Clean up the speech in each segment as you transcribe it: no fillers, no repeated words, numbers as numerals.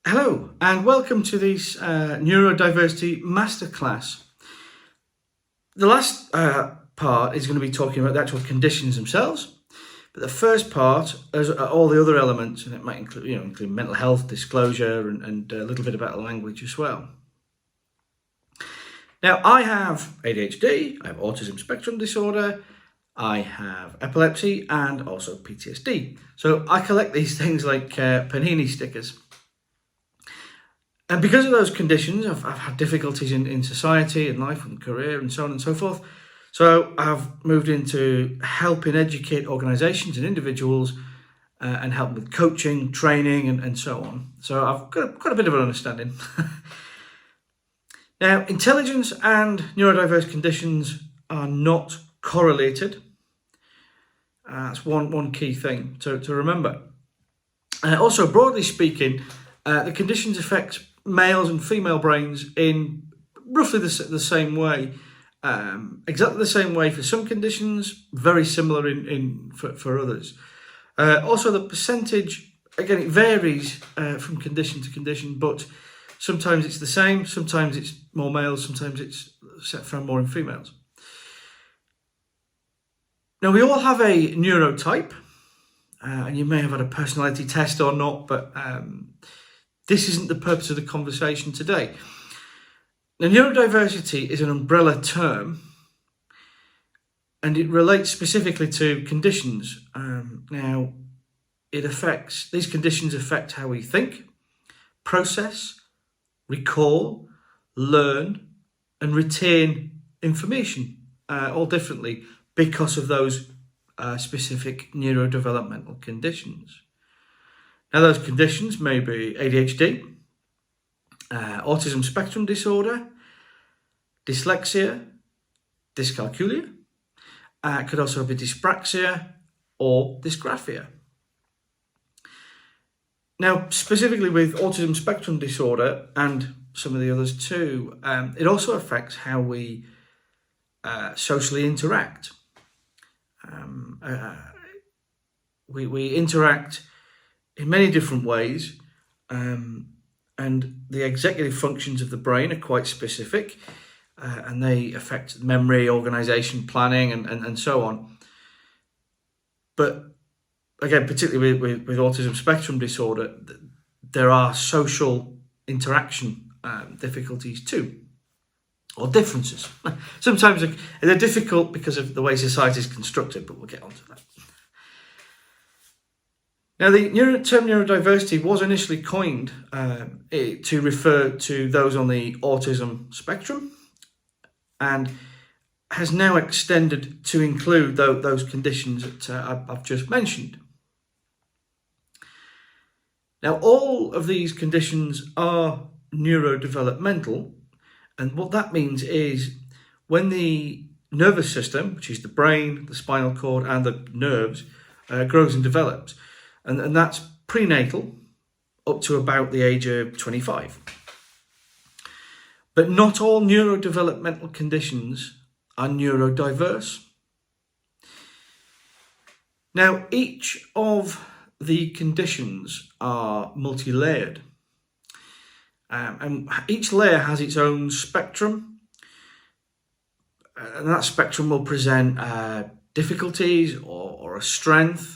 Hello and welcome to this Neurodiversity Masterclass. The last part is going to be talking about the actual conditions themselves, but the first part is all the other elements, and it might include mental health, disclosure, and a little bit about language as well. Now, I have ADHD, I have autism spectrum disorder, I have epilepsy, and also PTSD. So I collect these things like panini stickers. And because of those conditions, I've had difficulties in society and life and career and so on and so forth. So I've moved into helping educate organisations and individuals and help with coaching, training and so on. So I've got a bit of an understanding. Now, intelligence and neurodiverse conditions are not correlated. That's one key thing to remember. Also, broadly speaking, the conditions affect males and female brains in roughly the same way, exactly the same way for some conditions, very similar for others. Also, the percentage, again, it varies from condition to condition, but sometimes it's the same, sometimes it's more males, sometimes it's found more in females. Now, we all have a neurotype, and you may have had a personality test or not, but this isn't the purpose of the conversation today. Now, neurodiversity is an umbrella term, and it relates specifically to conditions. Now, these conditions affect how we think, process, recall, learn, and retain information, all differently because of those specific neurodevelopmental conditions. Now, those conditions may be ADHD, autism spectrum disorder, dyslexia, dyscalculia. It could also be dyspraxia or dysgraphia. Now, specifically with autism spectrum disorder and some of the others too, it also affects how we socially interact. We interact in many different ways, and the executive functions of the brain are quite specific, and they affect memory, organisation, planning, and so on. But again, particularly with autism spectrum disorder, there are social interaction difficulties too, or differences. Sometimes they're difficult because of the way society is constructed, but we'll get onto that. Now, the term neurodiversity was initially coined to refer to those on the autism spectrum, and has now extended to include those conditions that I've just mentioned. Now, all of these conditions are neurodevelopmental, and what that means is when the nervous system, which is the brain, the spinal cord, and the nerves, grows and develops, and that's prenatal up to about the age of 25. But not all neurodevelopmental conditions are neurodiverse. Now, each of the conditions are multi-layered, and each layer has its own spectrum, and that spectrum will present difficulties or a strength.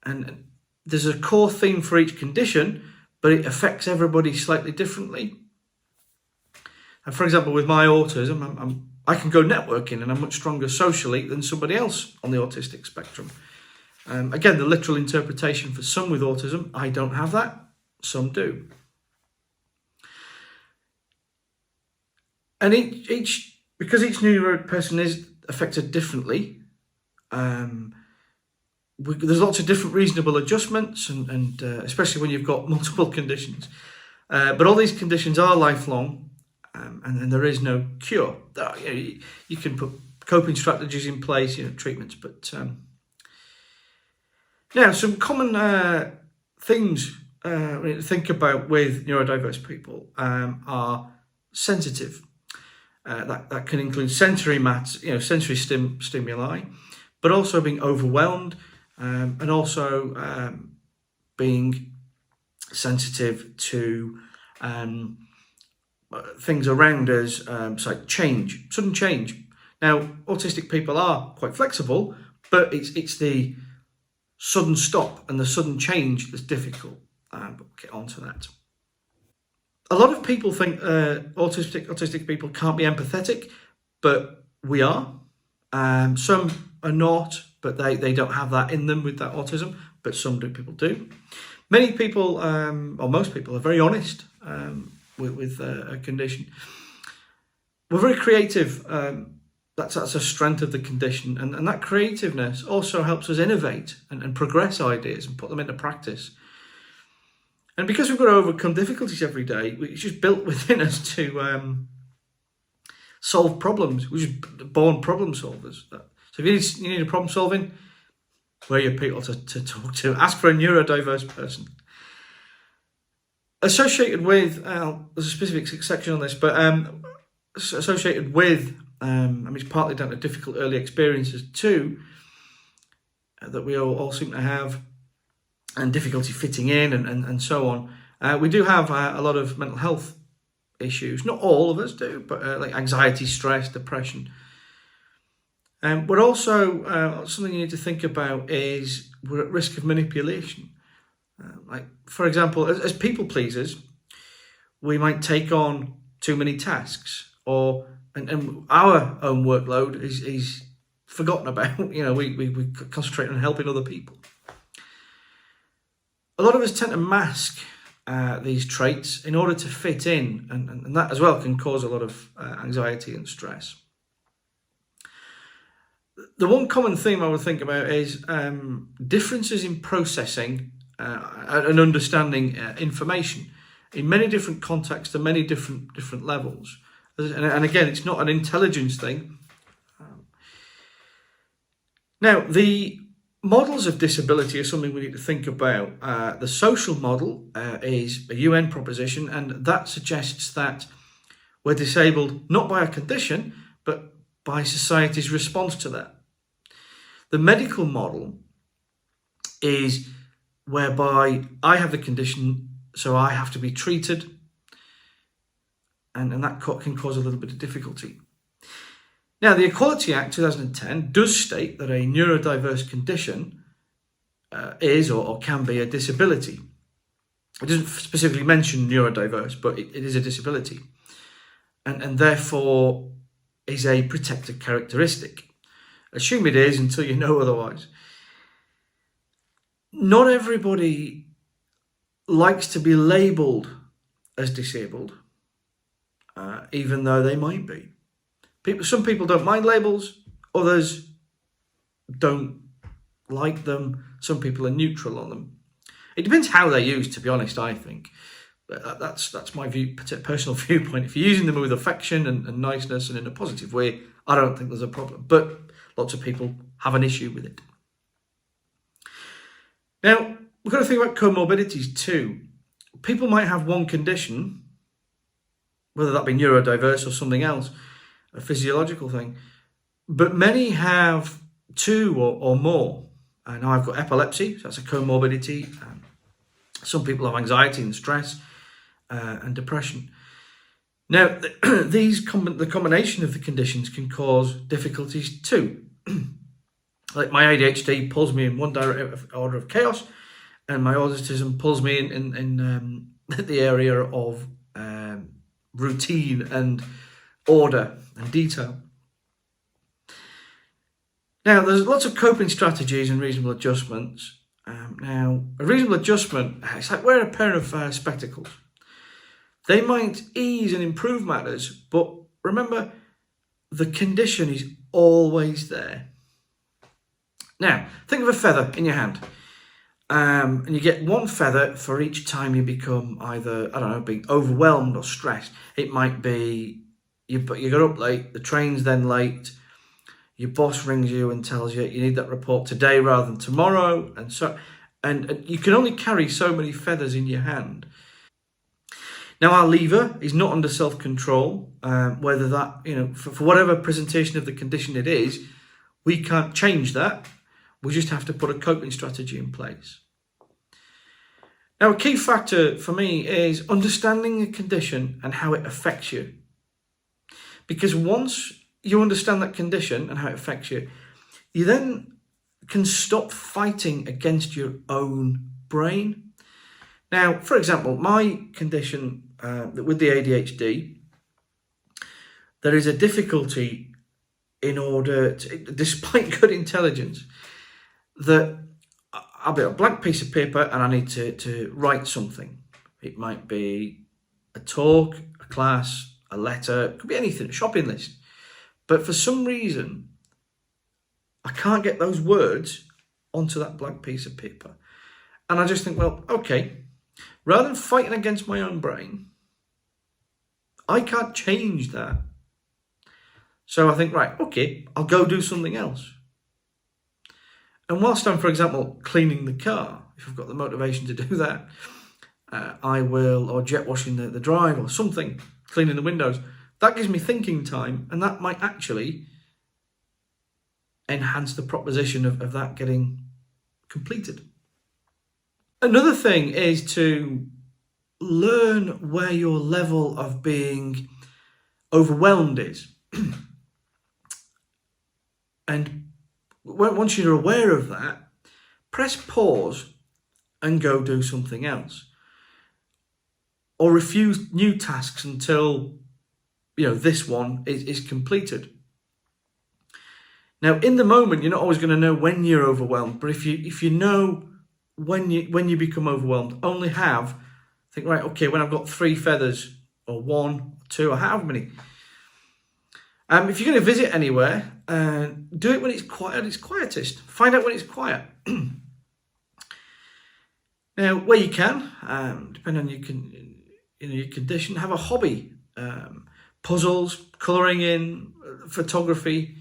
And there's a core theme for each condition, but it affects everybody slightly differently. And for example, with my autism, I can go networking and I'm much stronger socially than somebody else on the autistic spectrum. Again, the literal interpretation for some with autism, I don't have that, some do. And because each neuro person is affected differently, there's lots of different reasonable adjustments, and especially when you've got multiple conditions. But all these conditions are lifelong, and there is no cure. You can put coping strategies in place, treatments. But now, some common things to think about with neurodiverse people are sensitive. That can include sensory stimuli, but also being overwhelmed. And also being sensitive to things around us, so like sudden change. Now, autistic people are quite flexible, but it's the sudden stop and the sudden change that's difficult. But we'll get on to that. A lot of people think autistic people can't be empathetic, but we are. Some are not, but they don't have that in them with that autism, but some people do. Many people, or most people, are very honest with a condition. We're very creative. That's a strength of the condition, and that creativeness also helps us innovate and progress ideas and put them into practice. And because we've got to overcome difficulties every day, it's just built within us to solve problems. We're just born problem solvers. So if you need a problem solving, where are your people to talk to? Ask for a neurodiverse person. Associated with, there's a specific section on this, but associated with, it's partly down to difficult early experiences too, that we all seem to have, and difficulty fitting in and so on. We do have a lot of mental health issues. Not all of us do, but like anxiety, stress, depression. We're also, something you need to think about is we're at risk of manipulation. Like, for example, as people pleasers, we might take on too many tasks, and our own workload is forgotten about. We concentrate on helping other people. A lot of us tend to mask these traits in order to fit in, and that as well can cause a lot of anxiety and stress. The one common theme I would think about is differences in processing and understanding information in many different contexts and many different levels. And again, it's not an intelligence thing. Now, the models of disability are something we need to think about. The social model is a UN proposition, and that suggests that we're disabled not by a condition, but by society's response to that. The medical model is whereby I have the condition, so I have to be treated, and that can cause a little bit of difficulty. Now, the Equality Act 2010 does state that a neurodiverse condition is or can be a disability. It doesn't specifically mention neurodiverse, but it is a disability, and therefore is a protected characteristic. Assume it is until you know otherwise. Not everybody likes to be labelled as disabled, even though they might be. Some people don't mind labels, others don't like them. Some people are neutral on them. It depends how they're used, to be honest, I think. That's my personal viewpoint. If you're using them with affection and niceness and in a positive way, I don't think there's a problem. But lots of people have an issue with it. Now, we've got to think about comorbidities too. People might have one condition, whether that be neurodiverse or something else, a physiological thing, but many have two or more. Now I've got epilepsy, so that's a comorbidity. Some people have anxiety and stress and depression. Now, the combination of the conditions can cause difficulties too. Like my ADHD pulls me in one order of chaos, and my autism pulls me in the area of routine and order and detail. Now, there's lots of coping strategies and reasonable adjustments. Now, a reasonable adjustment, it's like wearing a pair of spectacles. They might ease and improve matters, but remember, the condition is always there. Now, think of a feather in your hand, and you get one feather for each time you become either, being overwhelmed or stressed. It might be you got up late, the train's then late, your boss rings you and tells you you need that report today rather than tomorrow, and you can only carry so many feathers in your hand. Now, our lever is not under self-control, whether that, for whatever presentation of the condition it is, we can't change that. We just have to put a coping strategy in place. Now, a key factor for me is understanding a condition and how it affects you. Because once you understand that condition and how it affects you, you then can stop fighting against your own brain. Now, for example, my condition with the ADHD, there is a difficulty in order to, despite good intelligence, that I'll be a blank piece of paper and I need to write something. It might be a talk, a class, a letter, it could be anything, a shopping list. But for some reason, I can't get those words onto that blank piece of paper. And I just think, well, okay, rather than fighting against my own brain, I can't change that. So I think, right, okay, I'll go do something else. And whilst I'm, for example, cleaning the car, if I've got the motivation to do that, I will, or jet washing the drive or something, cleaning the windows, that gives me thinking time, and that might actually enhance the proposition of that getting completed. Another thing is to learn where your level of being overwhelmed is. And once you're aware of that, press pause and go do something else. Or refuse new tasks until, this one is completed. Now, in the moment, you're not always going to know when you're overwhelmed, but if you know when you become overwhelmed, only think, right, okay, when I've got 3 feathers, or 1, or 2, or however many. If you're going to visit anywhere, do it when it's quiet. It's quietest. Find out when it's quiet. Now, where you can, depending on your condition, have a hobby. Puzzles, colouring in, photography.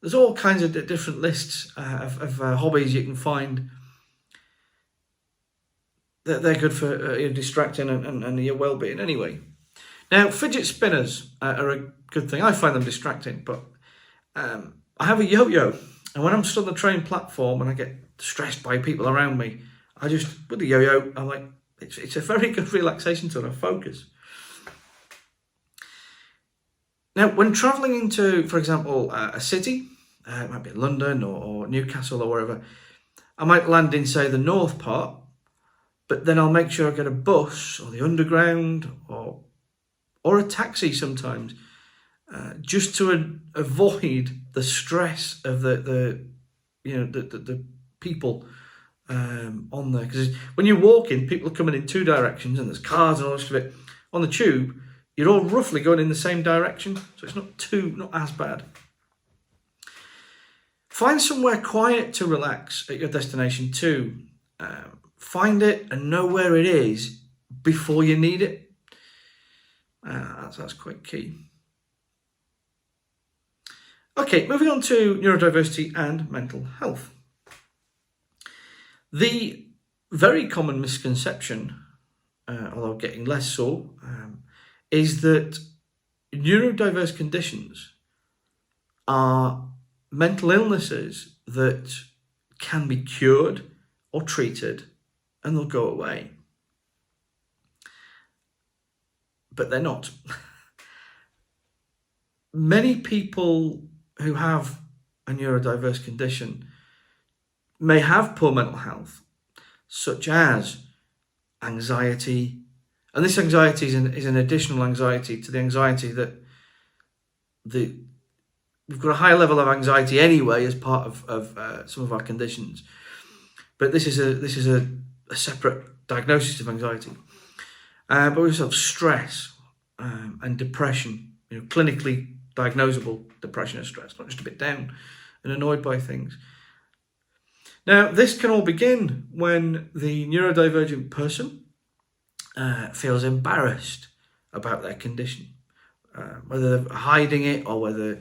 There's all kinds of different lists of hobbies you can find. They're good for distracting and your well-being anyway. Now, fidget spinners are a good thing. I find them distracting, but I have a yo-yo, and when I'm stood on the train platform and I get stressed by people around me, with the yo-yo, I'm like, it's a very good relaxation tool and focus. Now, when travelling into, for example, a city, it might be London or Newcastle or wherever, I might land in, say, the north part, but then I'll make sure I get a bus or the underground or a taxi sometimes, just to avoid the stress of the people on there. Because when you're walking, people are coming in 2 directions and there's cars and all the rest of it. On the tube, you're all roughly going in the same direction, so it's not as bad. Find somewhere quiet to relax at your destination too. Find it and know where it is before you need it. That's quite key. Okay, moving on to neurodiversity and mental health. The very common misconception, although getting less so, is that neurodiverse conditions are mental illnesses that can be cured or treated and they'll go away. But they're not. Many people who have a neurodiverse condition may have poor mental health, such as anxiety. And this anxiety is an additional anxiety to the anxiety that we've got a higher level of anxiety anyway as part of some of our conditions. But this is a separate diagnosis of anxiety. But we also have stress and depression, clinically diagnosable depression and stress, not just a bit down and annoyed by things. Now, this can all begin when the neurodivergent person feels embarrassed about their condition, whether they're hiding it or whether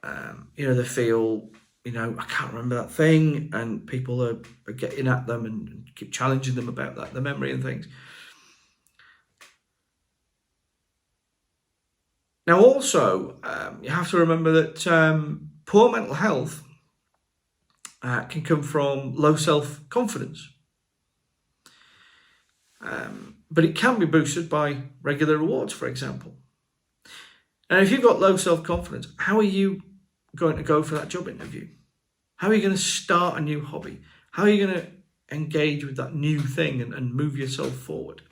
they feel, I can't remember that thing, and people are getting at them and keep challenging them about that, the memory and things. Now, also, you have to remember that poor mental health can come from low self-confidence. but it can be boosted by regular rewards, for example. And if you've got low self-confidence, how are you going to go for that job interview? How are you going to start a new hobby? How are you going to engage with that new thing and move yourself forward?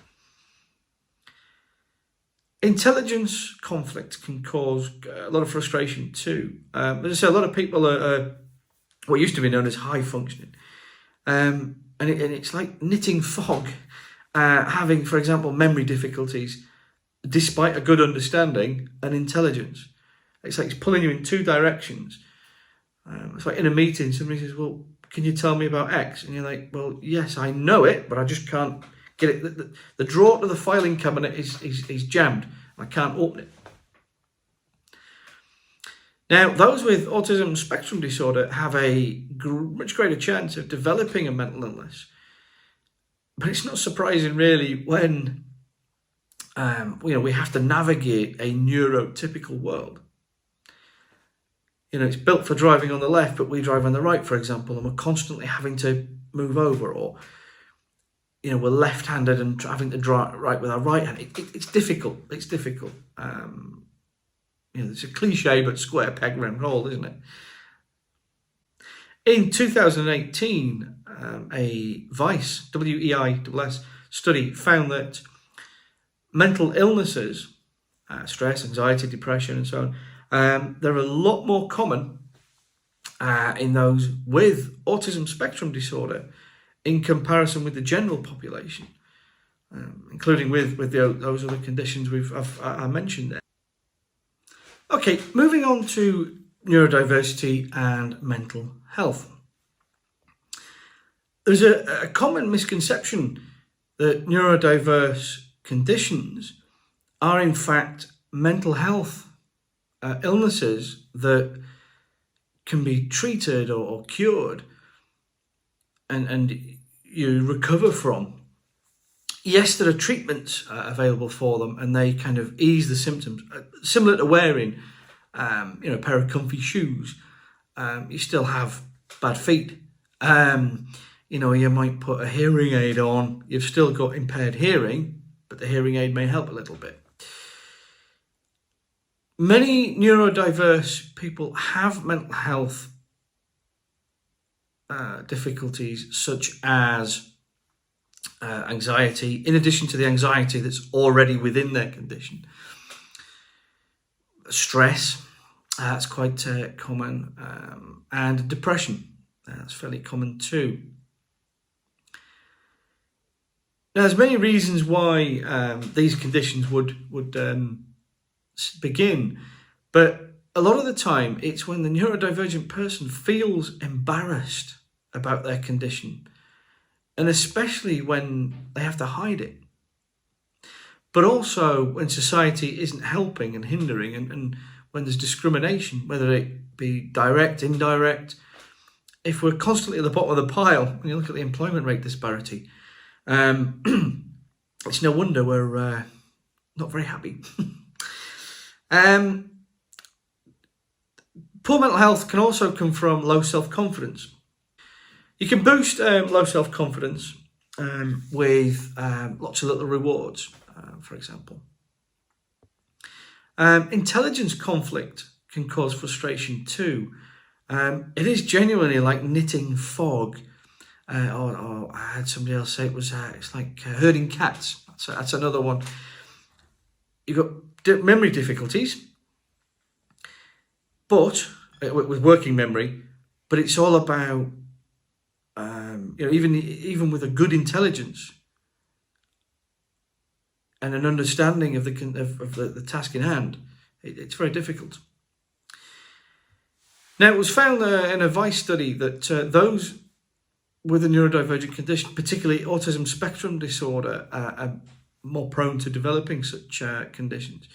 Intelligence conflict can cause a lot of frustration too. As I say, a lot of people are what used to be known as high functioning. And it's like knitting fog, having, for example, memory difficulties, despite a good understanding and intelligence. It's like it's pulling you in two directions. It's like in a meeting, somebody says, well, can you tell me about X? And you're like, well, yes, I know it, but I just can't get it. The drawer to the filing cabinet is jammed. I can't open it. Now, those with autism spectrum disorder have a much greater chance of developing a mental illness. But it's not surprising, really, when we have to navigate a neurotypical world. It's built for driving on the left, but we drive on the right, for example, and we're constantly having to move over, or we're left-handed and having to drive right with our right hand. It's difficult. It's difficult. It's a cliche, but square peg round hole, isn't it? In 2018, a WEIS, W-E-I-S-S study found that mental illnesses, stress, anxiety, depression, and so on, they're a lot more common in those with autism spectrum disorder in comparison with the general population, including with those other conditions I mentioned there. Okay, moving on to neurodiversity and mental health. There's a common misconception that neurodiverse conditions are in fact mental health illnesses that can be treated or cured and you recover from. Yes, there are treatments available for them, and they kind of ease the symptoms, similar to wearing a pair of comfy shoes. You still have bad feet. You might put a hearing aid on. You've still got impaired hearing, but the hearing aid may help a little bit. Many neurodiverse people have mental health difficulties, such as anxiety, in addition to the anxiety that's already within their condition. Stress, that's quite common, and depression, that's fairly common too. Now, there's many reasons why these conditions would begin, but a lot of the time it's when the neurodivergent person feels embarrassed about their condition, and especially when they have to hide it. But also when society isn't helping and hindering, and when there's discrimination, whether it be direct, indirect. If we're constantly at the bottom of the pile, when you look at the employment rate disparity, it's no wonder we're not very happy. Poor mental health can also come from low self-confidence. You can boost low self-confidence with lots of little rewards, for example. Intelligence conflict can cause frustration too. It is genuinely like knitting fog, or I had somebody else say it's like herding cats. That's another one. You've got memory difficulties, but with working memory, but it's all about even with a good intelligence and an understanding of the task in hand, it's very difficult. Now, it was found in a WEIS study that those with a neurodivergent condition, particularly autism spectrum disorder, are more prone to developing such conditions.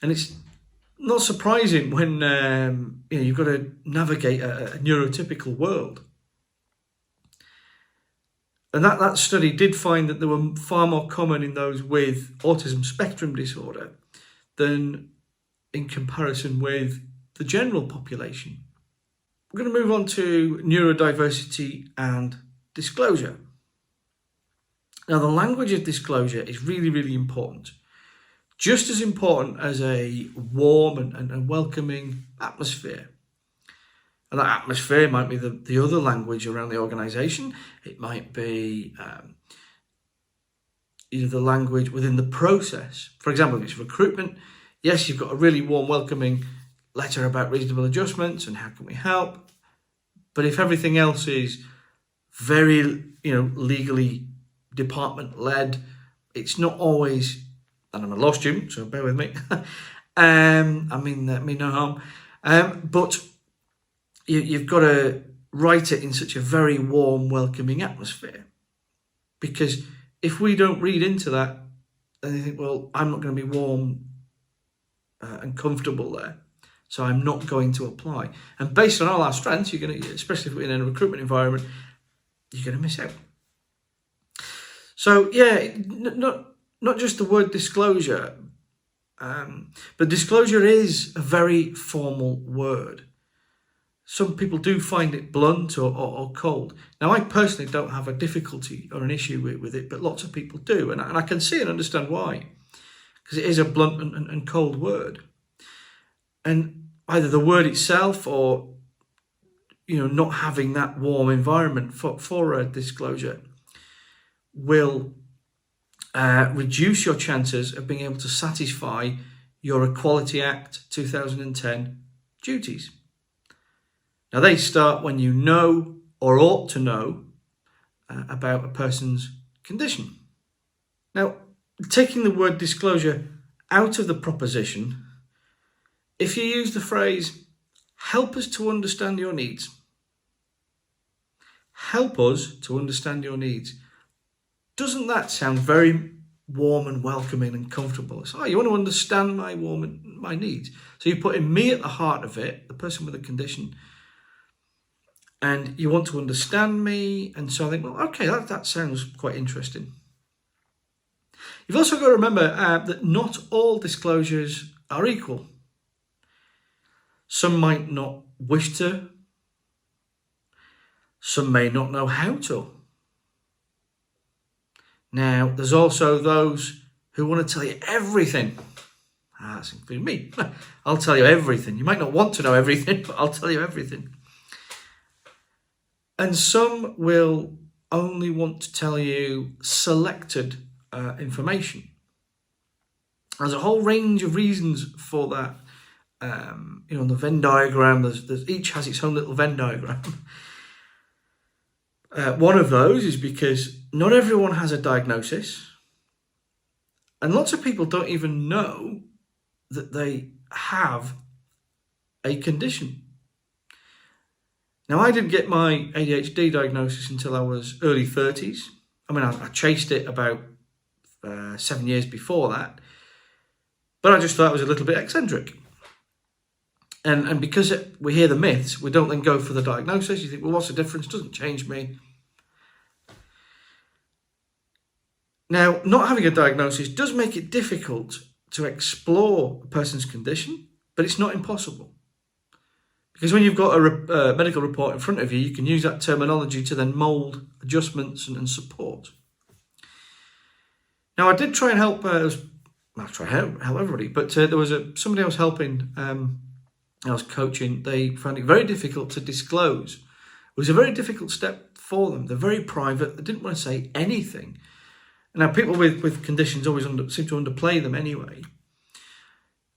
And it's not surprising when you've got to navigate a neurotypical world. And that study did find that they were far more common in those with autism spectrum disorder than in comparison with the general population. We're going to move on to neurodiversity and disclosure. Now, the language of disclosure is really, really important. Just as important as a warm and welcoming atmosphere. And that atmosphere might be the other language around the organisation. It might be the language within the process. For example, if it's recruitment, yes, you've got a really warm, welcoming letter about reasonable adjustments and how can we help. But if everything else is very, legally department-led, it's not always, and I'm a law student, so bear with me. I mean no harm. But you've got to write it in such a very warm, welcoming atmosphere. Because if we don't read into that, then you think, well, I'm not going to be warm and comfortable there, so I'm not going to apply. And based on all our strengths, you're going to, especially if we're in a recruitment environment, you're going to miss out. So yeah, not just the word disclosure, but disclosure is a very formal word. Some people do find it blunt or cold. Now, I personally don't have a difficulty or an issue with it, but lots of people do. And I can see and understand why, because it is a blunt and cold word. And either the word itself or, not having that warm environment for a disclosure will reduce your chances of being able to satisfy your Equality Act 2010 duties. Now, they start when you know or ought to know about a person's condition. Now, taking the word disclosure out of the proposition, if you use the phrase, help us to understand your needs. Help us to understand your needs. Doesn't that sound very warm and welcoming and comfortable? It's, you want to understand my needs. So you're putting me at the heart of it, the person with a condition, and you want to understand me. And so I think, well, okay, that sounds quite interesting. You've also got to remember that not all disclosures are equal. Some might not wish to. Some may not know how to. Now, there's also those who want to tell you everything. That's including me. I'll tell you everything. You might not want to know everything, but I'll tell you everything. And some will only want to tell you selected information. There's a whole range of reasons for that. On the Venn diagram, there's each has its own little Venn diagram. One of those is because not everyone has a diagnosis, and lots of people don't even know that they have a condition. Now, I didn't get my ADHD diagnosis until I was early 30s. I mean, I chased it about 7 years before that, but I just thought I was a little bit eccentric. And because we hear the myths, we don't then go for the diagnosis. You think, well, what's the difference? It doesn't change me. Now, not having a diagnosis does make it difficult to explore a person's condition, but it's not impossible. Because when you've got a medical report in front of you, you can use that terminology to then mould adjustments and support. Now, I did try and help, help everybody, but there was somebody I was helping, I was coaching. They found it very difficult to disclose. It was a very difficult step for them. They're very private. They didn't want to say anything. Now, people with conditions always seem to underplay them anyway.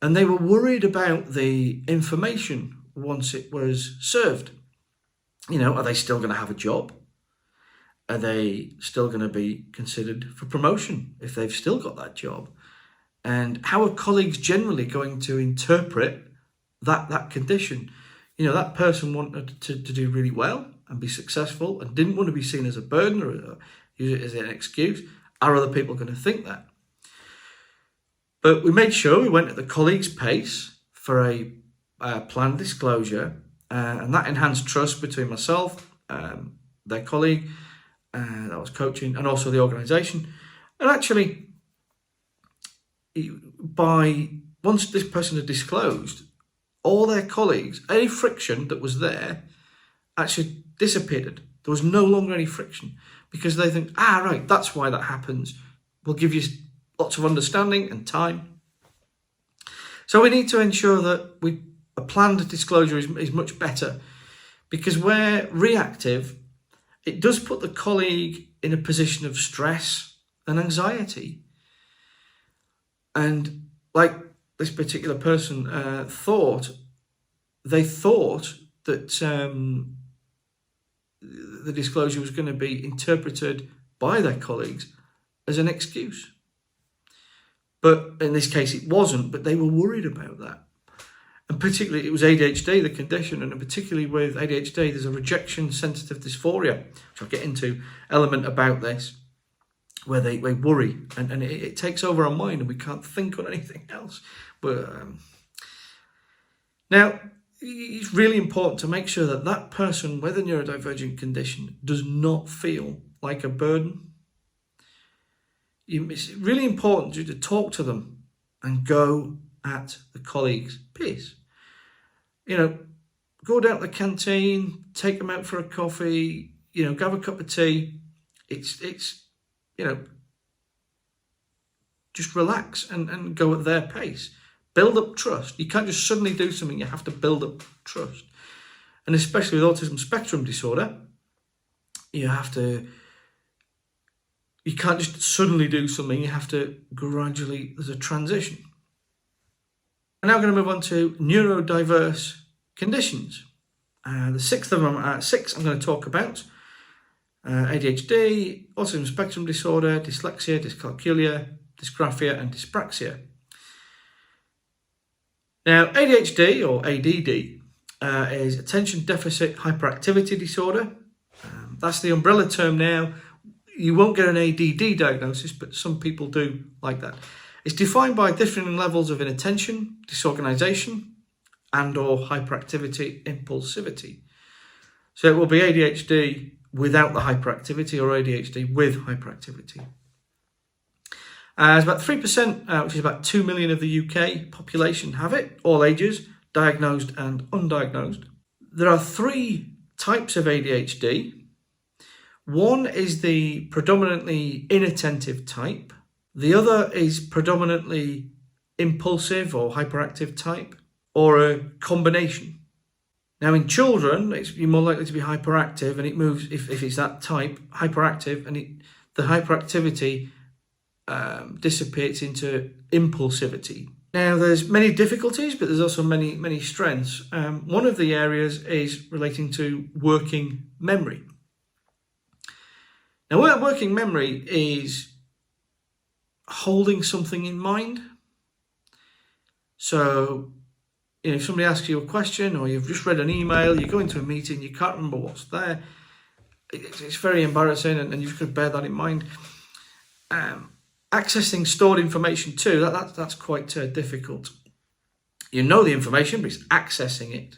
And they were worried about the information once it was served. Are they still going to have a job? Are they still going to be considered for promotion if they've still got that job? And how are colleagues generally going to interpret that condition? That person wanted to do really well and be successful and didn't want to be seen as a burden or use it as an excuse. Are other people going to think that? But we made sure we went at the colleague's pace for a planned disclosure, and that enhanced trust between myself, their colleague that I was coaching, and also the organisation. And actually, once this person had disclosed, all their colleagues, any friction that was there actually dissipated. There was no longer any friction. because they think, right, that's why that happens. We'll give you lots of understanding and time. So we need to ensure that a planned disclosure is much better, because where reactive, it does put the colleague in a position of stress and anxiety. And like this particular person thought that the disclosure was going to be interpreted by their colleagues as an excuse. But in this case, it wasn't, but they were worried about that. And particularly, it was ADHD, the condition, and particularly with ADHD, there's a rejection-sensitive dysphoria, which I'll get into, element about this, where they worry, and it takes over our mind, and we can't think on anything else. But now, it's really important to make sure that that person with a neurodivergent condition does not feel like a burden. It's really important to talk to them and go at the colleague's pace. Go down to the canteen, take them out for a coffee, have a cup of tea. It's just relax and go at their pace. Build up trust. You can't just suddenly do something, you have to build up trust. And especially with autism spectrum disorder, you can't just suddenly do something, you have to gradually, there's a transition. I'm now going to move on to neurodiverse conditions. The six of them I'm going to talk about. ADHD, autism spectrum disorder, dyslexia, dyscalculia, dysgraphia and dyspraxia. Now, ADHD or ADD is attention deficit hyperactivity disorder. That's the umbrella term now. You won't get an ADD diagnosis, but some people do like that. It's defined by differing levels of inattention, disorganization, and or hyperactivity impulsivity. So it will be ADHD without the hyperactivity or ADHD with hyperactivity. It's about 3%, which is about 2 million of the UK population have it, all ages, diagnosed and undiagnosed. There are 3 types of ADHD. One is the predominantly inattentive type. The other is predominantly impulsive or hyperactive type, or a combination. Now in children, you're more likely to be hyperactive, and it moves, if it's that type, hyperactive, and the hyperactivity dissipates into impulsivity. Now there's many difficulties, but there's also many strengths. One of the areas is relating to working memory. Now working memory is holding something in mind. So, if somebody asks you a question, or you've just read an email, you go into a meeting, you can't remember what's there, it's very embarrassing, and you've got to bear that in mind. Accessing stored information too, that's quite difficult. You know the information, but it's accessing it.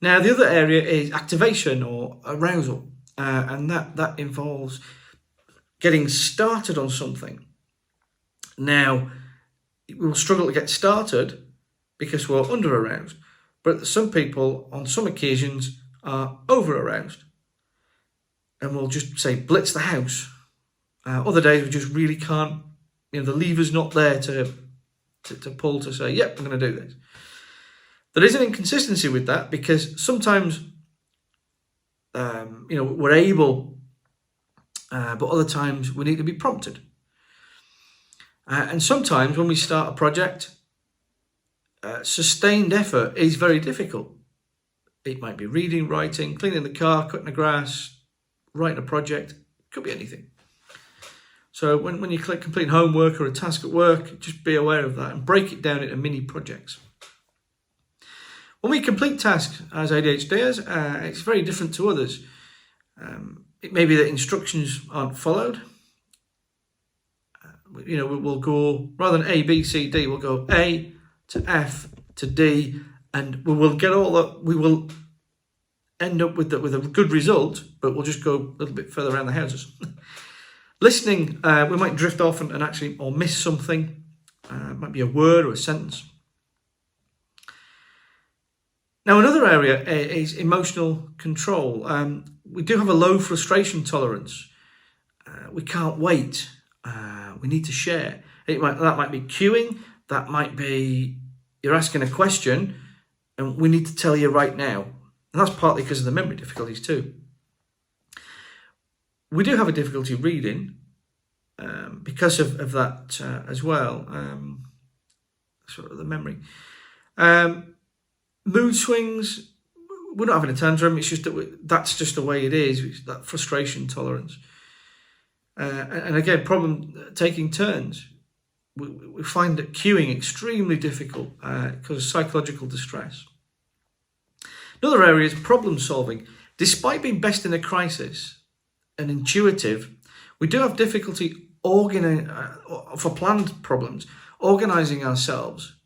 Now the other area is activation or arousal, and that involves getting started on something. Now, we'll struggle to get started because we're under-aroused, but some people on some occasions are over-aroused, and we'll just say blitz the house. Other days we just really can't, the lever's not there to pull to say, yep, I'm going to do this. There is an inconsistency with that, because sometimes we're able, but other times we need to be prompted. And sometimes when we start a project, sustained effort is very difficult. It might be reading, writing, cleaning the car, cutting the grass, writing a project. It could be anything. So when you complete homework or a task at work, just be aware of that and break it down into mini projects. When we complete tasks as ADHDers, it's very different to others. It may be that instructions aren't followed. We'll go, rather than A, B, C, D, we'll go A to F to D, and we will get all that. We will end up with a good result, but we'll just go a little bit further around the houses. Listening, we might drift off and actually or miss something. It might be a word or a sentence. Now, another area is emotional control. we do have a low frustration tolerance. We can't wait. We need to share. That might be queuing. That might be you're asking a question and we need to tell you right now. And that's partly because of the memory difficulties too. We do have a difficulty reading because of that as well. Sort of the memory. Mood swings, we're not having a tantrum, it's just that's just the way it is, it's that frustration tolerance. And again, problem taking turns. We find that queuing extremely difficult because of psychological distress. Another area is problem solving. Despite being best in a crisis and intuitive, we do have difficulty for planned problems, organising ourselves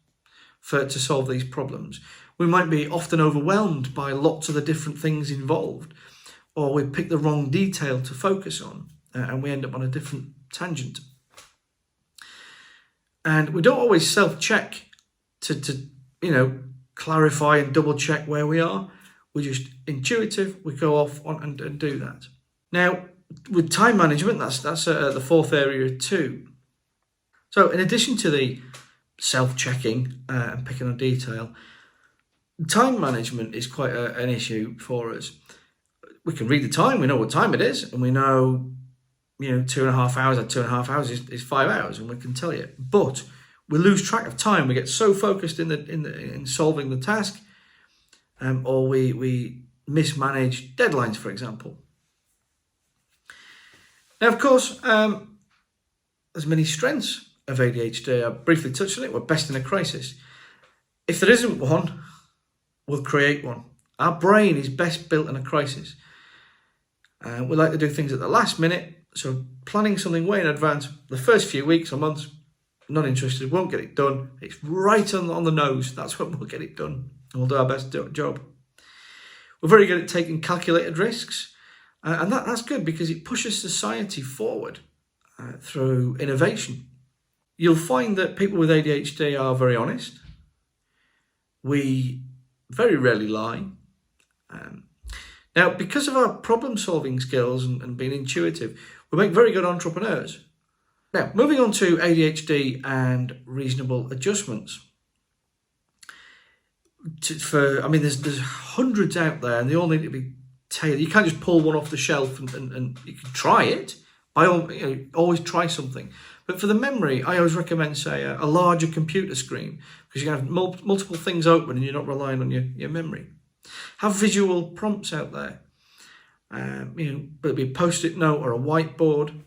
to solve these problems. We might be often overwhelmed by lots of the different things involved, or we pick the wrong detail to focus on and we end up on a different tangent. And we don't always self-check to clarify and double-check where we are. We're just intuitive, we go off on and do that. Now, with time management, that's the fourth area too. So in addition to the self-checking and picking on detail, time management is quite an issue for us. We can read the time, we know what time it is, and we know 2.5 hours or 2.5 hours is 5 hours, and we can tell you. But we lose track of time. We get so focused in solving the task, or we mismanage deadlines, for example. Now, of course, there's many strengths of ADHD. I briefly touched on it. We're best in a crisis. If there isn't one, we'll create one. Our brain is best built in a crisis. We like to do things at the last minute. So planning something way in advance, the first few weeks or months, not interested, won't get it done. It's right on the nose. That's when we'll get it done. And we'll do our best job. We're very good at taking calculated risks. And that's good because it pushes society forward through innovation. You'll find that people with ADHD are very honest. We very rarely lie. Now, because of our problem-solving skills and being intuitive, we make very good entrepreneurs. Now, moving on to ADHD and reasonable adjustments. There's hundreds out there, and they all need to be tailored. You can't just pull one off the shelf and you can try it. Always try something. But for the memory, I always recommend, say, a larger computer screen, because you can have multiple things open and you're not relying on your memory. Have visual prompts out there. But it'd be a post-it note or a whiteboard.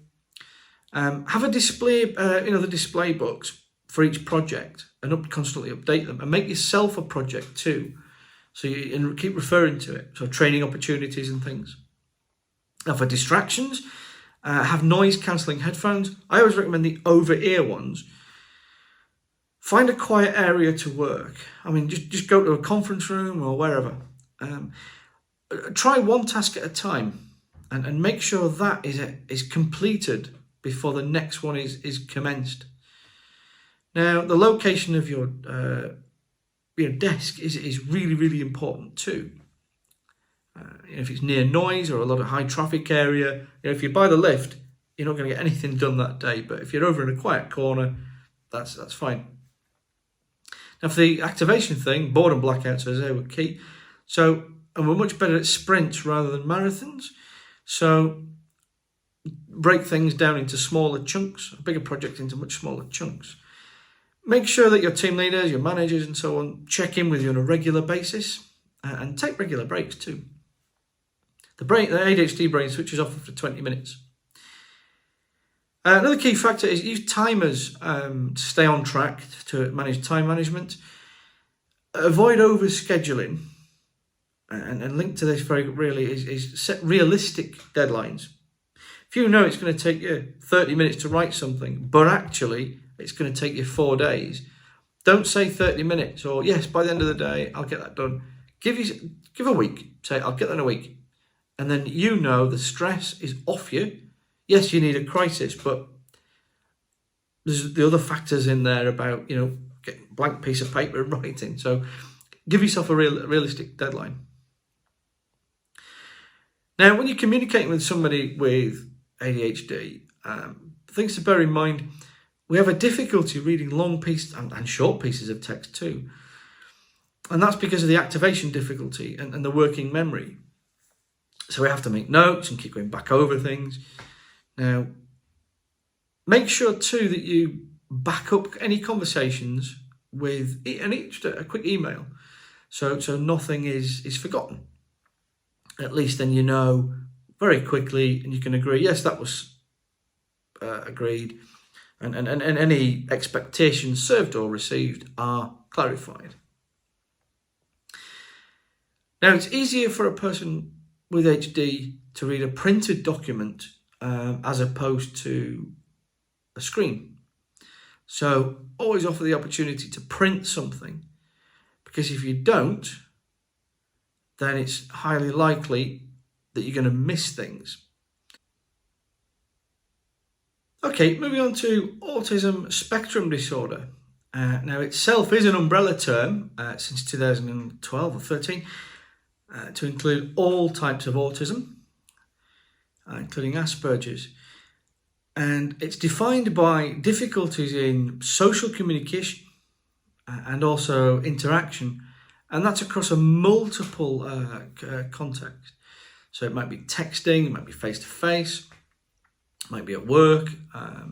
Have a display, the display books for each project, and constantly update them, and make yourself a project too. So you keep referring to it. So training opportunities and things. Now for distractions, have noise-cancelling headphones. I always recommend the over-ear ones. Find a quiet area to work. Just go to a conference room or wherever. Try one task at a time, and make sure that is completed before the next one is commenced. Now, the location of your desk is really, really important too. If it's near noise or a lot of high traffic area, if you're by the lift, you're not going to get anything done that day. But if you're over in a quiet corner, that's fine. Now for the activation thing, boredom blackouts as they were key. And we're much better at sprints rather than marathons. So break things down into smaller chunks, a bigger project into much smaller chunks. Make sure that your team leaders, your managers and so on, check in with you on a regular basis, and take regular breaks too. The ADHD brain switches off after 20 minutes. Another key factor is use timers to stay on track, to manage time management. Avoid overscheduling, and linked to this very really is set realistic deadlines. If you know it's going to take you 30 minutes to write something, but actually it's going to take you 4 days, don't say 30 minutes or yes, by the end of the day I'll get that done. Give a week. Say I'll get that in a week. And then the stress is off you. Yes, you need a crisis, but there's the other factors in there about, getting a blank piece of paper and writing. So give yourself a realistic deadline. Now, when you're communicating with somebody with ADHD, things to bear in mind, we have a difficulty reading long pieces and short pieces of text too. And that's because of the activation difficulty and the working memory. So we have to make notes and keep going back over things. Now, make sure too that you back up any conversations with a quick email. So nothing is forgotten. At least then you know very quickly and you can agree, yes, that was agreed. And any expectations served or received are clarified. Now, it's easier for a person with HD to read a printed document as opposed to a screen. So always offer the opportunity to print something, because if you don't, then it's highly likely that you're going to miss things. Okay, moving on to autism spectrum disorder. Now, itself is an umbrella term since 2012 or 13 to include all types of autism, including Asperger's. And it's defined by difficulties in social communication and also interaction. And that's across a multiple context. So it might be texting, it might be face-to-face, it might be at work,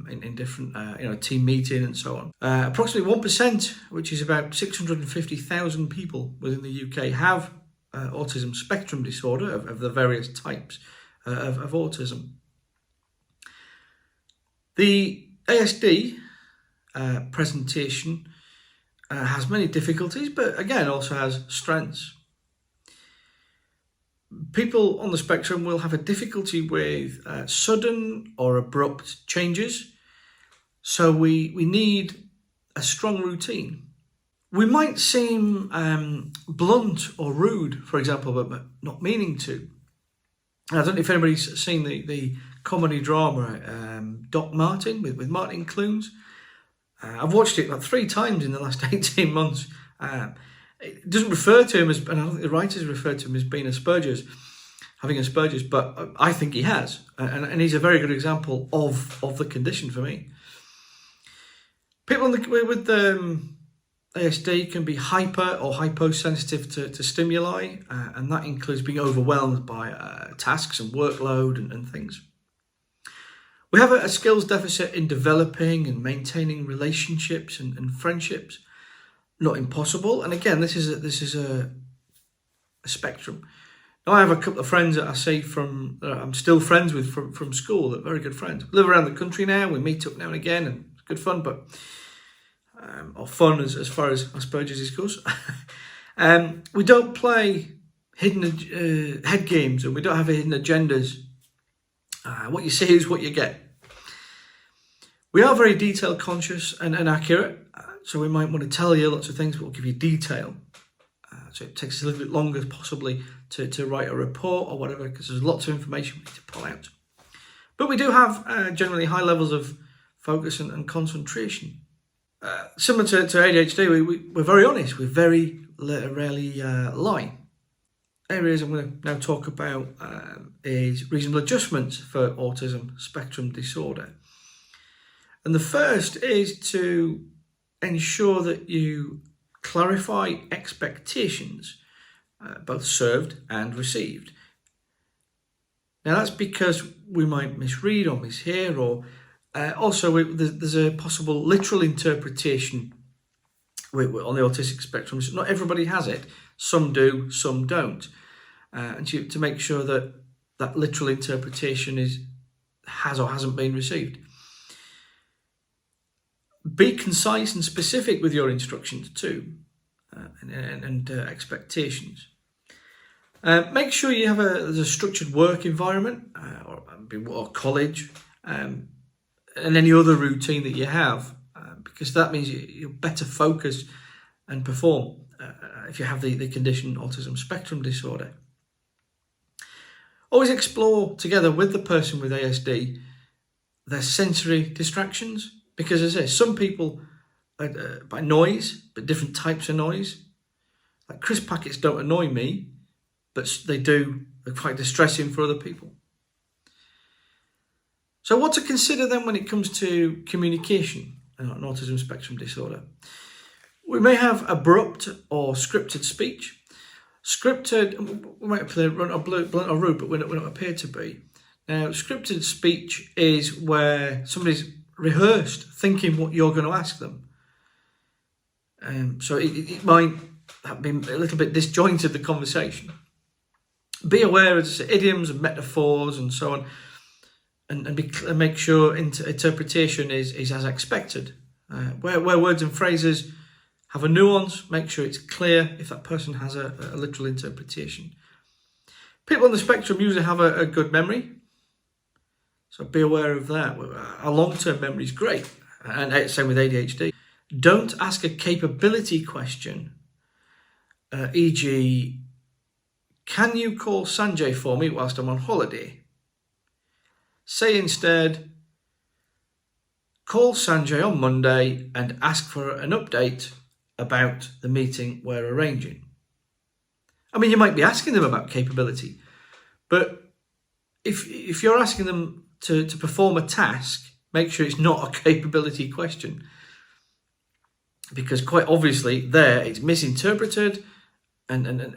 in different, team meeting and so on. Approximately 1%, which is about 650,000 people within the UK, have autism spectrum disorder of the various types of autism. The ASD presentation has many difficulties, but again also has strengths. People on the spectrum will have a difficulty with sudden or abrupt changes, so we need a strong routine. We might seem blunt or rude, for example, but not meaning to. I don't know if anybody's seen the comedy drama Doc Martin with Martin Clunes. I've watched it like 3 times in the last 18 months. It doesn't refer to him as, and I don't think the writers refer to him as being having Asperger's, but I think he has. And he's a very good example of the condition for me. People with ASD can be hyper or hyposensitive to stimuli, and that includes being overwhelmed by tasks and workload and things. We have a skills deficit in developing and maintaining relationships and friendships. Not impossible, and again, this is a spectrum. Now, I have a couple of friends that I see I'm still friends with from school. They're very good friends. We live around the country now. We meet up now and again, and it's good fun, but or fun as far as Asperger's is goes. We don't play hidden head games, and we don't have hidden agendas. What you see is what you get. We are very detail conscious and accurate, so we might want to tell you lots of things, but we'll give you detail. So it takes us a little bit longer possibly to write a report or whatever, because there's lots of information we need to pull out. But we do have generally high levels of focus and concentration. Similar to ADHD, we're very honest. We very rarely lie. Areas I'm going to now talk about is reasonable adjustments for autism spectrum disorder. And the first is to ensure that you clarify expectations, both served and received. Now, that's because we might misread or mishear, or also there's a possible literal interpretation on the autistic spectrum. So not everybody has it. Some do, some don't. And to make sure that literal interpretation has or hasn't been received. Be concise and specific with your instructions too, and expectations. Make sure you have a structured work environment, or college, and any other routine that you have, because that means you'll better focus and perform if you have the condition autism spectrum disorder. Always explore together with the person with ASD their sensory distractions, because as I say, some people by noise, but different types of noise. Like crisp packets don't annoy me, but they do quite distressing for other people. So what to consider then when it comes to communication and an autism spectrum disorder? We may have abrupt or scripted speech. Scripted, we might run a blunt or rude, but we don't appear to be. Now, scripted speech is where somebody's rehearsed thinking what you're going to ask them. So it might have been a little bit disjointed, the conversation. Be aware of idioms and metaphors and so on, and make sure interpretation is as expected. Where words and phrases have a nuance, make sure it's clear if that person has a literal interpretation. People on the spectrum usually have a good memory, so be aware of that. A long-term memory is great, and same with ADHD. Don't ask a capability question, e.g., can you call Sanjay for me whilst I'm on holiday? Say instead, call Sanjay on Monday and ask for an update about the meeting we're arranging. I mean, you might be asking them about capability, but if you're asking them to perform a task, make sure it's not a capability question, because quite obviously there it's misinterpreted, and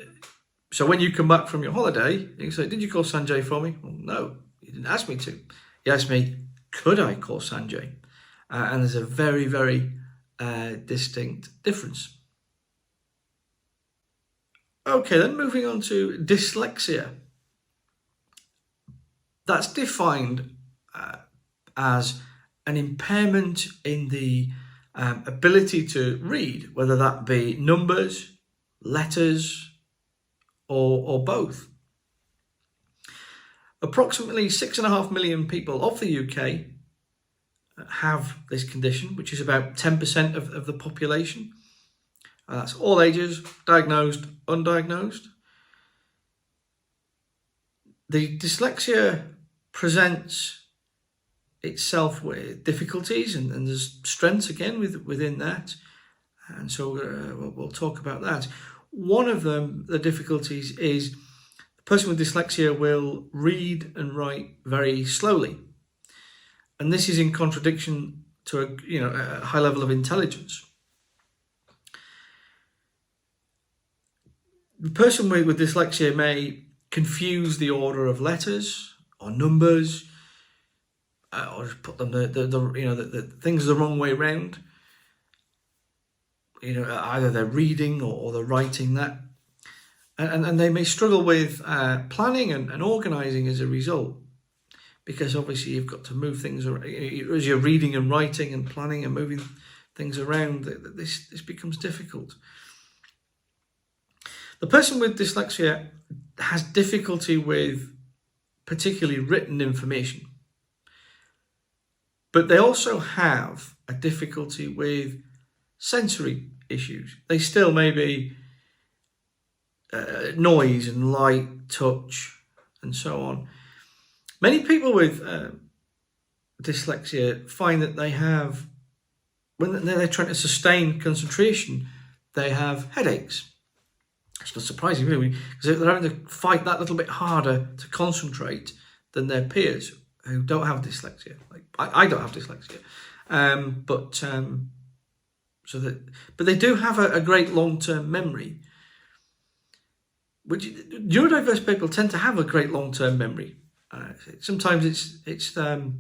so when you come back from your holiday, you say, did you call Sanjay for me? Well, no, you didn't ask me to. You asked me, could I call Sanjay? And there's a very, very distinct difference. Okay, then moving on to dyslexia. That's defined as an impairment in the ability to read, whether that be numbers, letters, or both. Approximately 6.5 million people of the UK have this condition, which is about 10% of the population. That's all ages, diagnosed, undiagnosed. The dyslexia presents itself with difficulties, and there's strengths again within that, and so we'll talk about that. One of them, the difficulties, is the person with dyslexia will read and write very slowly, and this is in contradiction to a high level of intelligence. The person with dyslexia may confuse the order of letters or numbers, or just put them the things the wrong way around. Either they're reading or they're writing that, and they may struggle with planning and organising as a result, because obviously you've got to move things around as you're reading and writing and planning and moving things around. This becomes difficult. The person with dyslexia has difficulty with particularly written information, but they also have a difficulty with sensory issues. They still may be noise and light, touch, and so on. Many people with dyslexia find that they have, when they're trying to sustain concentration, they have headaches. It's not surprising really, because they're having to fight that little bit harder to concentrate than their peers who don't have dyslexia. Like I don't have dyslexia, but they do have a great long-term memory. Which neurodiverse people tend to have a great long-term memory. Sometimes it's the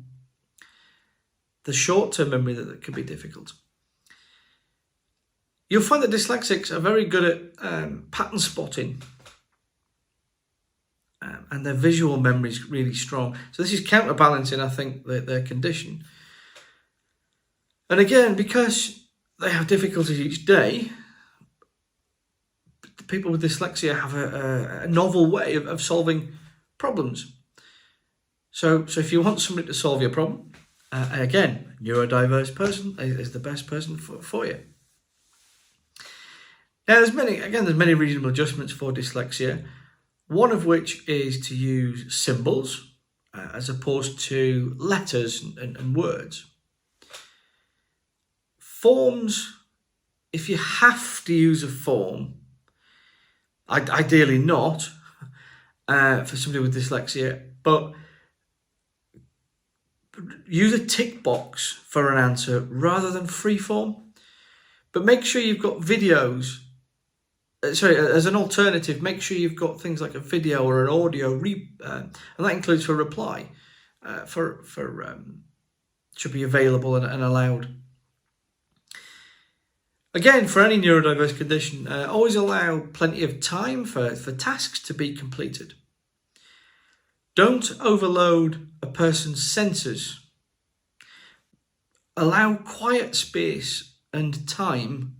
short-term memory that can be difficult. You'll find that dyslexics are very good at pattern spotting, and their visual memory is really strong. So this is counterbalancing, I think, their condition. And again, because they have difficulties each day, people with dyslexia have a novel way of solving problems. So if you want somebody to solve your problem, again, a neurodiverse person is the best person for you. Now, there's many reasonable adjustments for dyslexia, one of which is to use symbols as opposed to letters and words. Forms, if you have to use a form, ideally not, for somebody with dyslexia, but use a tick box for an answer rather than freeform. But make sure you've got videos. As an alternative, make sure you've got things like a video or an audio, and that includes for reply, should be available and allowed. Again, for any neurodiverse condition, always allow plenty of time for tasks to be completed. Don't overload a person's senses. Allow quiet space and time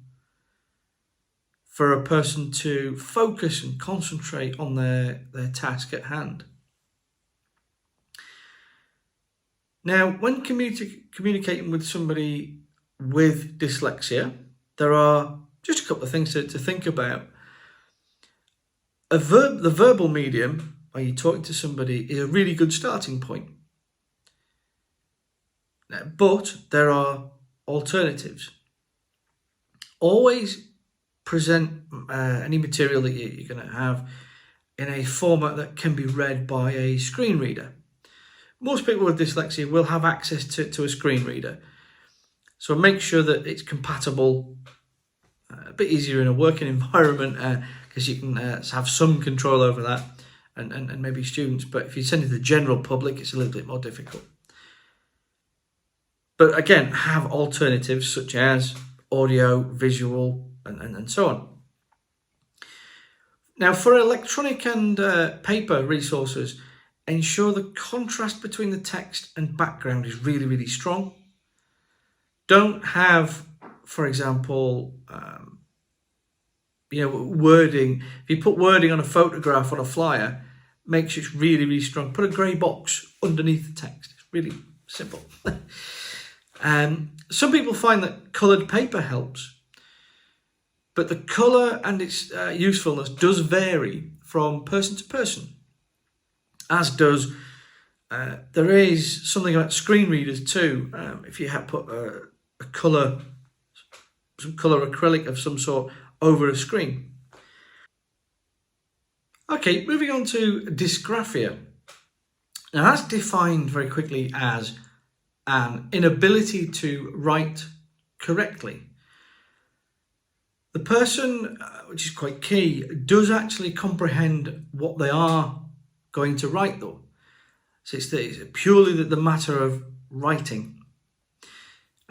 for a person to focus and concentrate on their task at hand. Now, when communicating with somebody with dyslexia, there are just a couple of things to think about. The verbal medium, where you're talking to somebody, is a really good starting point. But there are alternatives. Always present any material that you're going to have in a format that can be read by a screen reader. Most people with dyslexia will have access to a screen reader. So make sure that it's compatible, a bit easier in a working environment because you can have some control over that and maybe students. But if you send it to the general public, it's a little bit more difficult. But again, have alternatives such as audio, visual, and so on. Now, for electronic and paper resources, ensure the contrast between the text and background is really, really strong. Don't have, for example, wording. If you put wording on a photograph on a flyer, make sure it's really, really strong. Put a grey box underneath the text. It's really simple. Some people find that coloured paper helps, but the colour and its usefulness does vary from person to person, as does there is something about screen readers too. If you have put some colour acrylic of some sort over a screen. Okay, moving on to dysgraphia. Now that's defined very quickly as an inability to write correctly. The person, which is quite key, does actually comprehend what they are going to write though. So it's purely the matter of writing.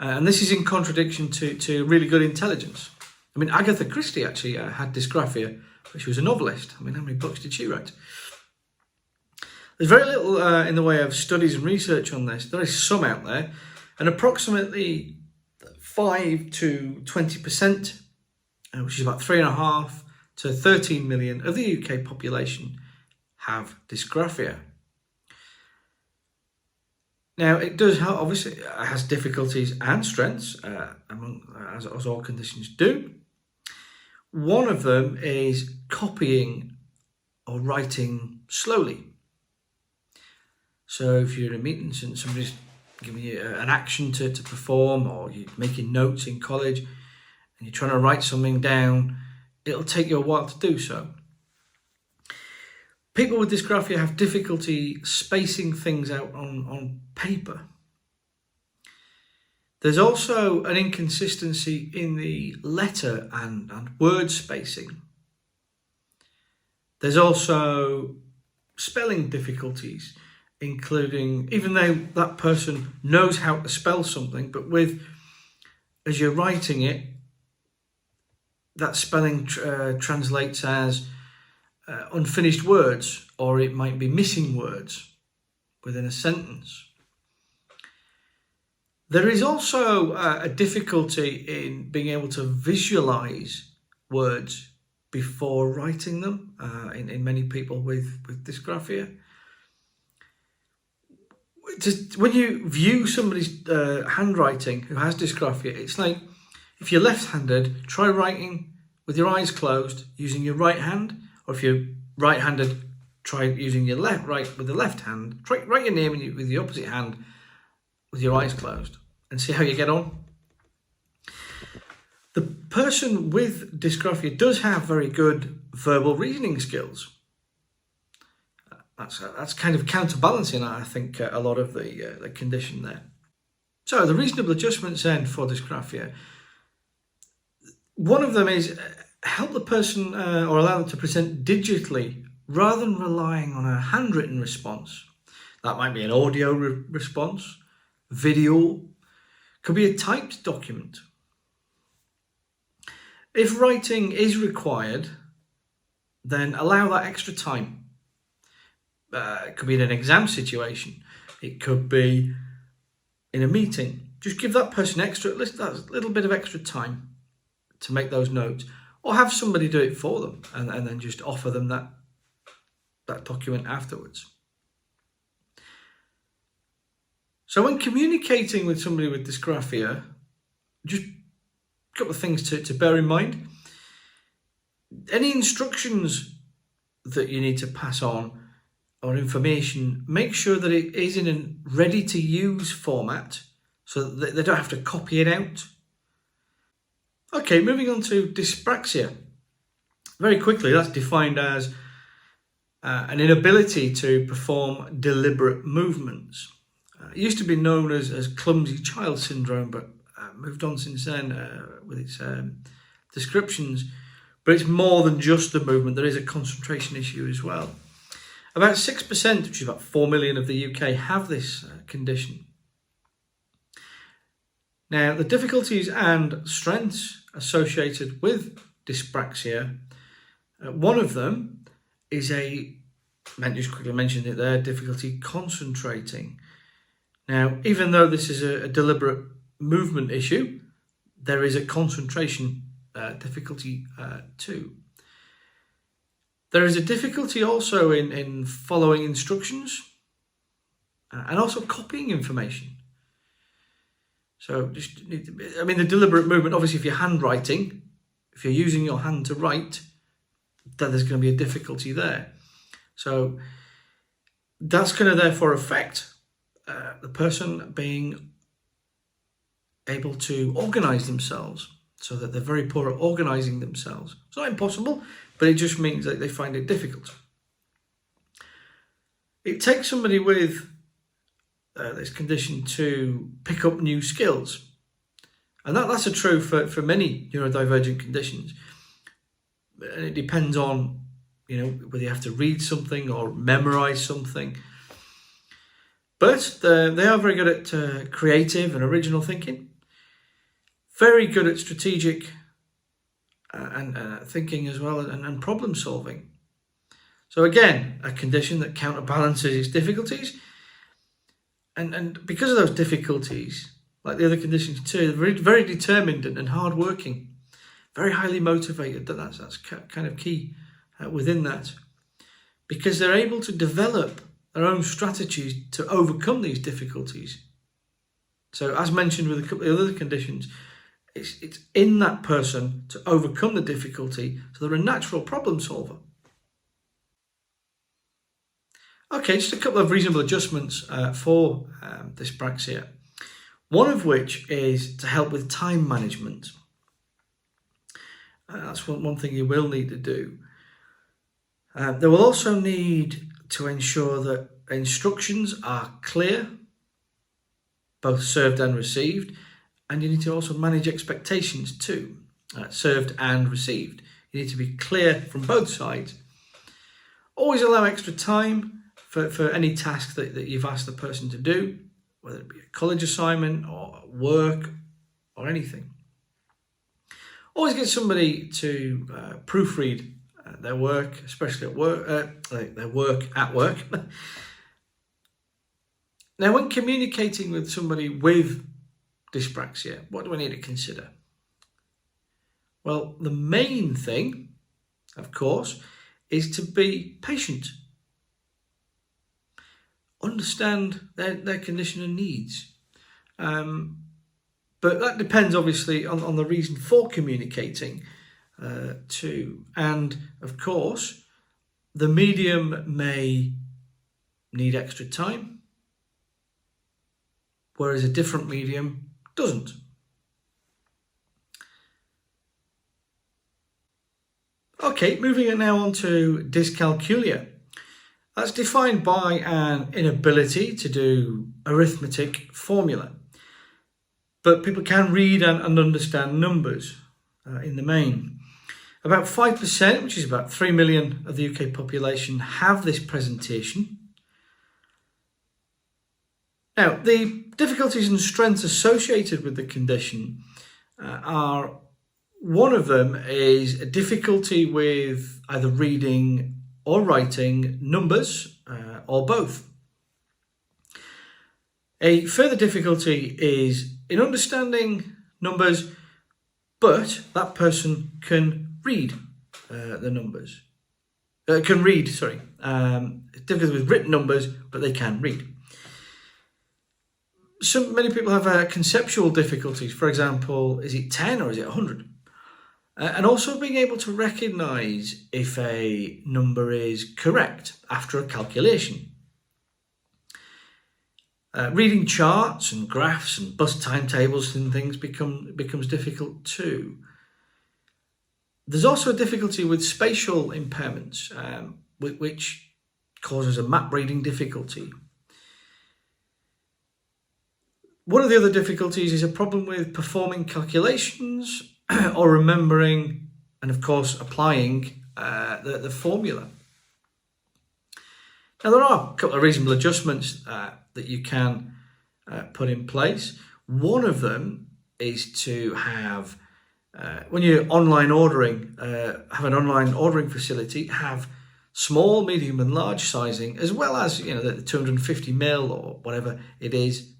And this is in contradiction to really good intelligence. I mean, Agatha Christie actually had dysgraphia, but she was a novelist. I mean, how many books did she write? There's very little in the way of studies and research on this. There is some out there, and approximately 5 to 20%, which is about 3.5 to 13 million of the UK population, have dysgraphia. Now, it does have, obviously, it has difficulties and strengths, as all conditions do. One of them is copying or writing slowly. So if you're in a meeting and somebody's giving you an action to perform, or you're making notes in college and you're trying to write something down, it'll take you a while to do so. People with dysgraphia have difficulty spacing things out on paper. There's also an inconsistency in the letter and word spacing. There's also spelling difficulties, including, even though that person knows how to spell something, but as you're writing it, that spelling translates as unfinished words, or it might be missing words within a sentence. There is also a difficulty in being able to visualize words before writing them in many people with dysgraphia. When you view somebody's handwriting who has dysgraphia, it's like if you're left-handed, try writing with your eyes closed using your right hand, or if you're right-handed, try using your right with the left hand. Try write your name with the opposite hand with your eyes closed and see how you get on. The person with dysgraphia does have very good verbal reasoning skills. That's kind of counterbalancing, I think, a lot of the condition there. So the reasonable adjustments then for dysgraphia, one of them is help the person or allow them to present digitally rather than relying on a handwritten response. That might be an audio response, video, could be a typed document. If writing is required, then allow that extra time. It could be in an exam situation. It could be in a meeting. Just give that person a little bit of extra time to make those notes, or have somebody do it for them and then just offer them that document afterwards. So when communicating with somebody with dysgraphia, just a couple of things to bear in mind. Any instructions that you need to pass on or information, make sure that it is in a ready-to-use format so that they don't have to copy it out. Okay, moving on to dyspraxia. Very quickly, that's defined as an inability to perform deliberate movements. It used to be known as clumsy child syndrome, but moved on since then with its descriptions. But it's more than just the movement. There is a concentration issue as well. About 6%, which is about 4 million of the UK, have this condition. Now, the difficulties and strengths associated with dyspraxia, one of them is just quickly mentioned it there, difficulty concentrating. Now, even though this is a deliberate movement issue, there is a concentration difficulty too. There is a difficulty also in following instructions and also copying information. So the deliberate movement, obviously if you're handwriting, if you're using your hand to write, then there's going to be a difficulty there. So that's going to therefore affect the person being able to organise themselves, so that they're very poor at organising themselves. It's not impossible, but it just means that they find it difficult. It takes somebody with this condition to pick up new skills. And that's true for many neurodivergent conditions. And it depends on, whether you have to read something or memorise something. But they are very good at creative and original thinking. Very good at strategic and thinking as well, and problem solving. So again, a condition that counterbalances its difficulties. And because of those difficulties, like the other conditions too, they're very determined and hardworking, very highly motivated. That's kind of key within that, because they're able to develop their own strategies to overcome these difficulties. So as mentioned with a couple of other conditions, it's in that person to overcome the difficulty, so they're a natural problem solver. Okay, just a couple of reasonable adjustments for dyspraxia. One of which is to help with time management. That's one thing you will need to do. They will also need to ensure that instructions are clear, both served and received, and you need to also manage expectations too, served and received. You need to be clear from both sides. Always allow extra time for any task that you've asked the person to do, whether it be a college assignment or work or anything. Always get somebody to proofread their work, especially at work, their work at work. Now, when communicating with somebody with dyspraxia, what do we need to consider? Well, the main thing, of course, is to be patient. Understand their condition and needs. But that depends obviously on the reason for communicating too. And of course, the medium may need extra time, whereas a different medium doesn't. Okay, moving now on to dyscalculia. That's defined by an inability to do arithmetic formula. But people can read and understand numbers in the main. About 5%, which is about 3 million of the UK population, have this presentation. Now, the difficulties and strengths associated with the condition are, one of them is a difficulty with either reading or writing numbers or both. A further difficulty is in understanding numbers, but that person can read the numbers. Difficulty with written numbers, but they can read. Many people have conceptual difficulties. For example, is it 10 or is it 100? And also being able to recognise if a number is correct after a calculation. Reading charts and graphs and bus timetables and things becomes difficult too. There's also a difficulty with spatial impairments, which causes a map reading difficulty. One of the other difficulties is a problem with performing calculations or remembering and, of course, applying the formula. Now, there are a couple of reasonable adjustments that you can put in place. One of them is to have, when you're online ordering, have an online ordering facility, have small, medium and large sizing, as well as the 250ml or whatever it is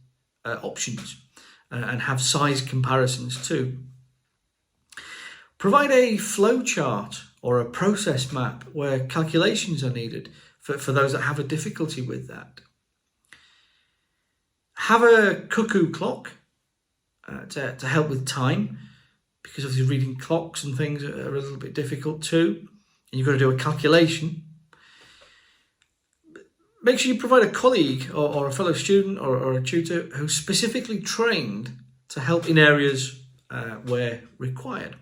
options, and have size comparisons too. Provide a flow chart or a process map where calculations are needed for those that have a difficulty with that. Have a cuckoo clock to help with time, because obviously reading clocks and things are a little bit difficult too, and you've got to do a calculation. Make sure you provide a colleague or a fellow student or a tutor who's specifically trained to help in areas where required.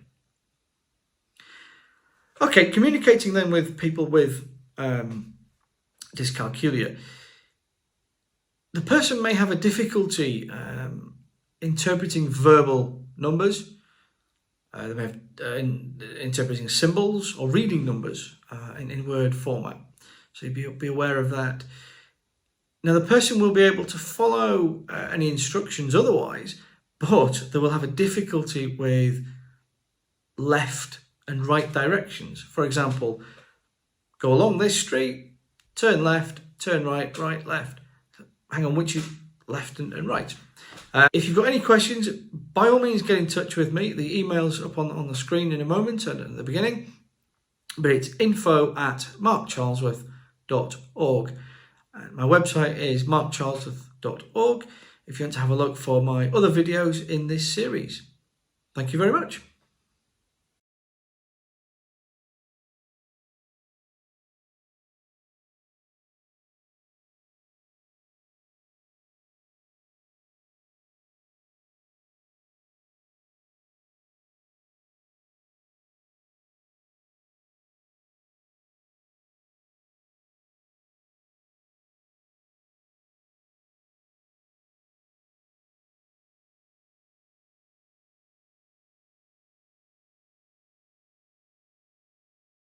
Okay, communicating then with people with dyscalculia. The person may have a difficulty interpreting verbal numbers. They may have interpreting symbols or reading numbers in word format. So be aware of that. Now, the person will be able to follow any instructions otherwise, but they will have a difficulty with left and right directions. For example, go along this street, turn left, turn right, right, left. Hang on, which is left and right? If you've got any questions, by all means get in touch with me. The email's up on the screen in a moment and at the beginning. But it's info@markcharlesworth.org. And my website is markcharlesworth.org if you want to have a look for my other videos in this series. Thank you very much.